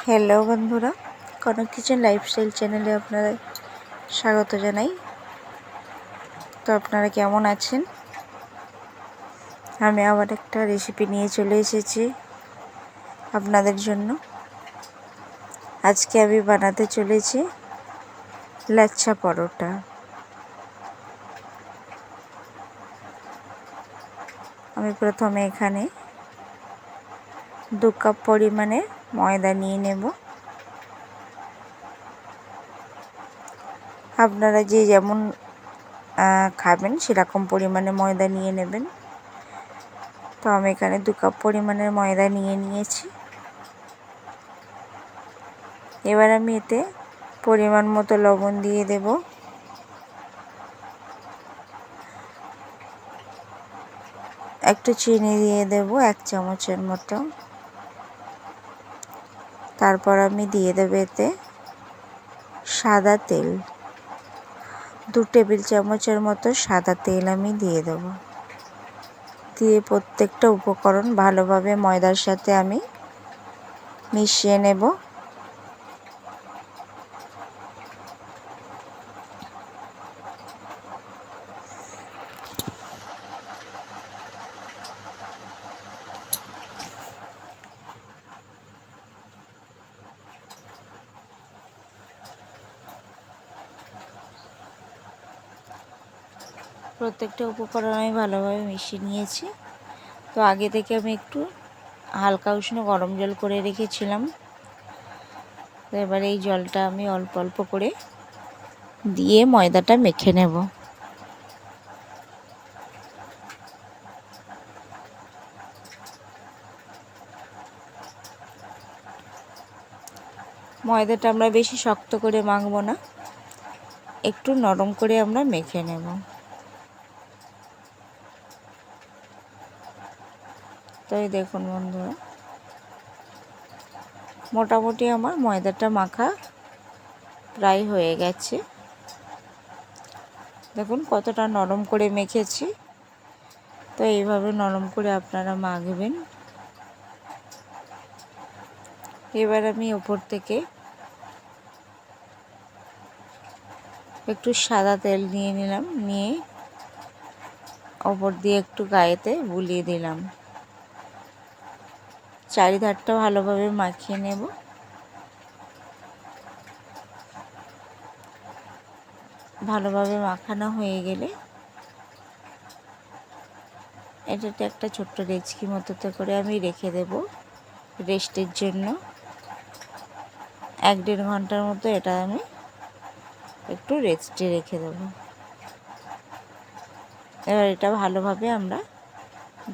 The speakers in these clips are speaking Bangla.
হ্যালো বন্ধুরা, কনক কিচেন লাইফস্টাইল চ্যানেলে আপনারা স্বাগত জানাই। তো আপনারা কেমন আছেন? আমি আবার একটা রেসিপি নিয়ে চলে এসেছি আপনাদের জন্য। আজকে আমি বানাতে চলেছি লাচ্ছা পরোটা। আমি প্রথমে এখানে 2 কাপ পরিমাণে ময়দা নিয়ে নেব। আপনারা যে যেমন খাবেন সেরকম পরিমাণে ময়দা নিয়ে নেবেন। তো আমি এখানে 2 কাপ পরিমাণের ময়দা নিয়ে নিয়েছি। এবার আমি এতে পরিমাণ মতো লবণ দিয়ে দেব। একটু চিনি দিয়ে দেব 1 চামচের মতো। তারপর আমি দিয়ে দেব এতে সাদা তেল, 2 টেবিল চামচের মতো সাদা তেল আমি দিয়ে দেব। দিয়ে প্রত্যেকটা উপকরণ ভালোভাবে ময়দার সাথে আমি মিশিয়ে নেব। প্রত্যেকটা উপকরণ আমি ভালোভাবে মিশিয়ে নিয়েছি। তো আগে থেকে আমি একটু হালকা উষ্ণ গরম জল করে রেখেছিলাম। তো এবার এই জলটা আমি অল্প অল্প করে দিয়ে ময়দাটা মেখে নেব। ময়দাটা আমরা বেশি শক্ত করে মাখবো না, একটু নরম করে আমরা মেখে নেব। তো এই দেখুন বন্ধুরা, মোটামুটি আমার ময়দাটা মাখা প্রায় হয়ে গেছে। দেখুন কতটা নরম করে মেখেছি। তো এইভাবে নরম করে আপনারা মাখবেন। এবার আমি ওপর থেকে একটু সাদা তেল নিয়ে নিলাম, নিয়ে ওপর দিয়ে একটু গায়েতে বুলিয়ে দিলাম। চারিধারটা ভালোভাবে মাখিয়ে নেব। ভালোভাবে মাখানো হয়ে গেলে এটাতে একটা ছোট্ট ডেচকি মতোতে করে আমি রেখে দেব রেস্টের জন্য। 1-1.5 ঘন্টার মতো এটা আমি একটু রেস্টে রেখে দেব। এবার এটা ভালোভাবে আমরা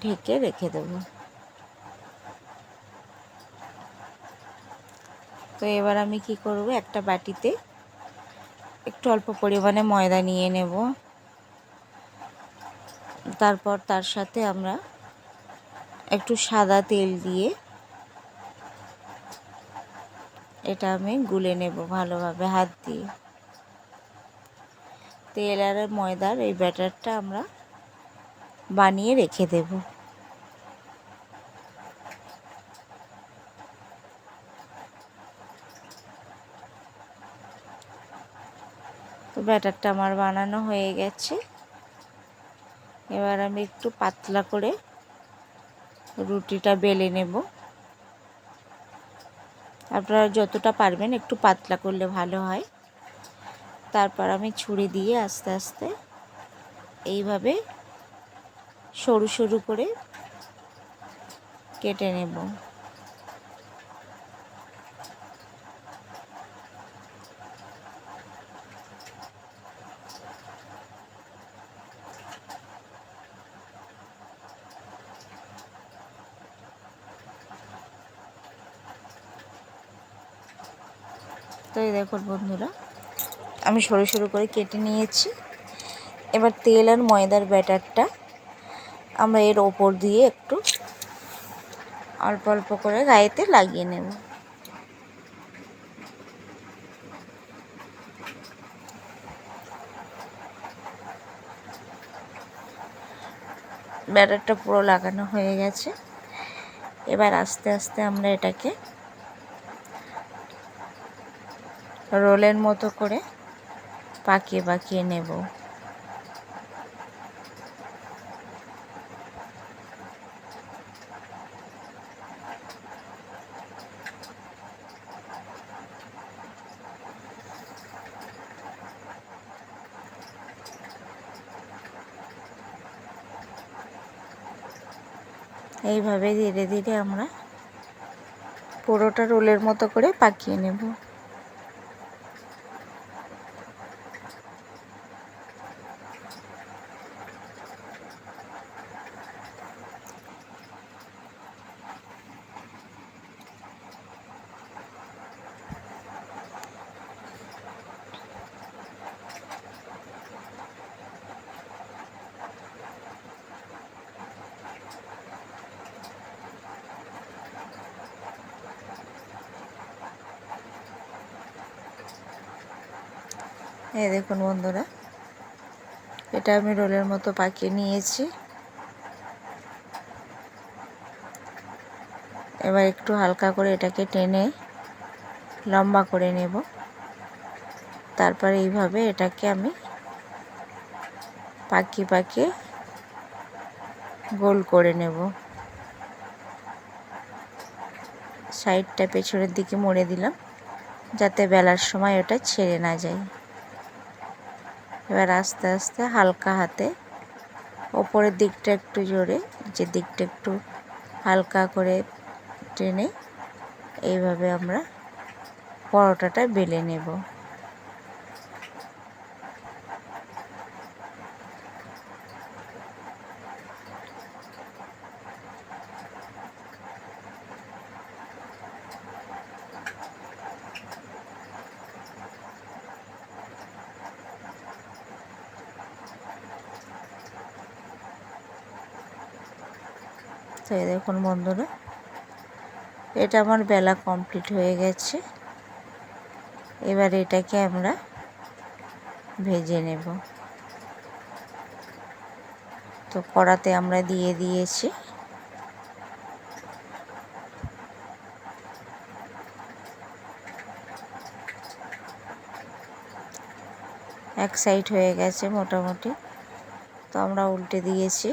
ঢেকে রেখে দেব। তো এবার আমি কি করব, একটা বাটিতে একটু অল্প পরিমাণে ময়দা নিয়ে নেব। তারপর তার সাথে আমরা একটু সাদা তেল দিয়ে এটা আমি গুলে নেব ভালোভাবে হাত দিয়ে। তেল আর ময়দার এই ব্যাটারটা আমরা বানিয়ে রেখে দেব। তো ব্যাটারটা আমার বানানো হয়ে গেছে। এবার আমি একটু পাতলা করে রুটিটা বেলে নেব। আপনারা যতটা পারবেন একটু পাতলা করলে ভালো হয়। তারপর আমি ছুরি দিয়ে আস্তে আস্তে এইভাবে সরু সরু করে কেটে নেব। তো এই দেখুন বন্ধুরা, আমি সরু সরু করে কেটে নিয়েছি। এবার তেল আর ময়দার ব্যাটারটা আমরা এর ওপর দিয়ে একটু অল্প অল্প করে গায়েতে লাগিয়ে নেব। ব্যাটারটা পুরো লাগানো হয়ে গেছে। এবার আস্তে আস্তে আমরা এটাকে রোলের মতো করে পাকিয়ে পাকিয়ে নেব। এইভাবে ধীরে ধীরে আমরা পুরোটা রোলের মতো করে পাকিয়ে নেব। এই দেখুন বন্ধুরা, এটা আমি রোলের মতো পাকিয়ে নিয়েছি। এবার একটু হালকা করে এটাকে টেনে লম্বা করে নেব। তারপর এইভাবে এটাকে আমি পাকিয়ে পাকিয়ে গোল করে নেব। সাইডটা পেছনের দিকে মুড়ে দিলাম যাতে বেলার সময় ওটা ছেড়ে না যায়। এবার আস্তে আস্তে হালকা হাতে ওপরের দিকটা একটু জোরে, যে দিকটা একটু হালকা করে টেনে এইভাবে আমরা পরোটাটা বেলে নেব। তো এই দেখুন বন্ধুরা, এটা আমার বেলা কমপ্লিট হয়ে গেছে। এবার এটাকে আমরা ভেজে নেব। তো কড়াতে আমরা দিয়ে দিয়েছি। এক সাইড হয়ে গেছে মোটামুটি, তো আমরা উল্টে দিয়েছি।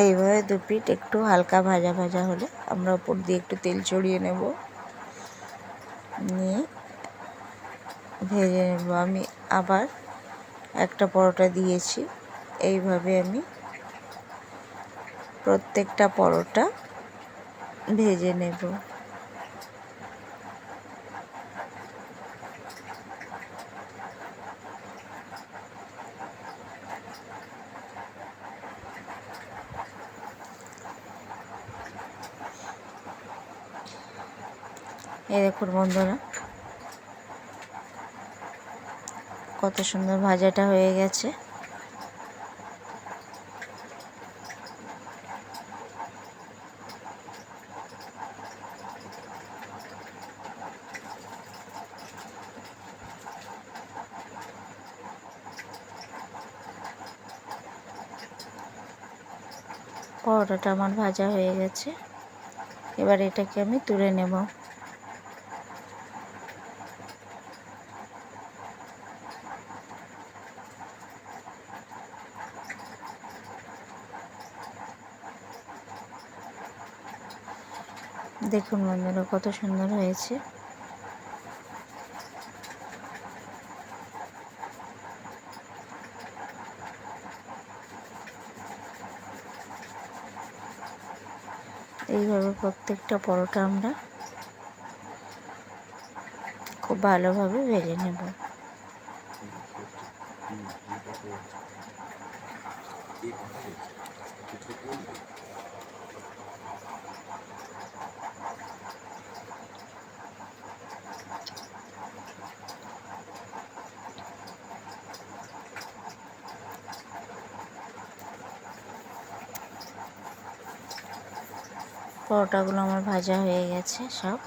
এইভাবে দু পিঠ একটু হালকা ভাজা ভাজা হলে আমরা উপর দিয়ে একটু তেল ছড়িয়ে নেব, নিয়ে ভেজে নেব। আমি আবার একটা পরোটা দিয়েছি। এইভাবে আমি প্রত্যেকটা পরোটা ভেজে নেব। এই দেখুন বন্ধুরা, কত সুন্দর ভাজাটা হয়ে গেছে। পরোটাটা আমার ভাজা হয়ে গেছে। এবার এটাকে আমি তুলে নেব। দেখুন বন্ধুরা, কত সুন্দর হয়েছে। এইভাবে প্রত্যেকটা পরোটা আমরা খুব ভালোভাবে ভেজে নেব। পরোটাগুলো আমার ভাজা হয়ে গেছে সব,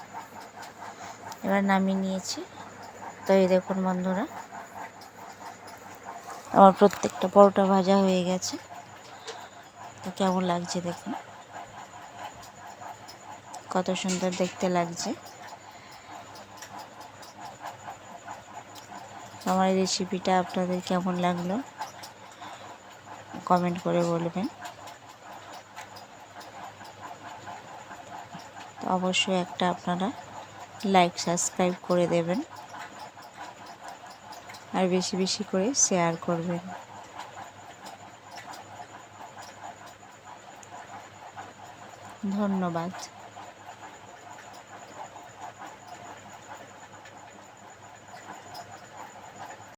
এবার নামিয়ে নিয়েছি। তো এই দেখুন বন্ধুরা, আমার প্রত্যেকটা পরোটা ভাজা হয়ে গেছে। তো কেমন লাগছে দেখুন। কত সুন্দর দেখতে লাগছে। আমার এই রেসিপিটা আপনাদের কেমন লাগলো কমেন্ট করে বলবেন। তো অবশ্যই একটা আপনারা লাইক সাবস্ক্রাইব করে দেবেন আর বেশি বেশি করে শেয়ার করবেন। ধন্যবাদ।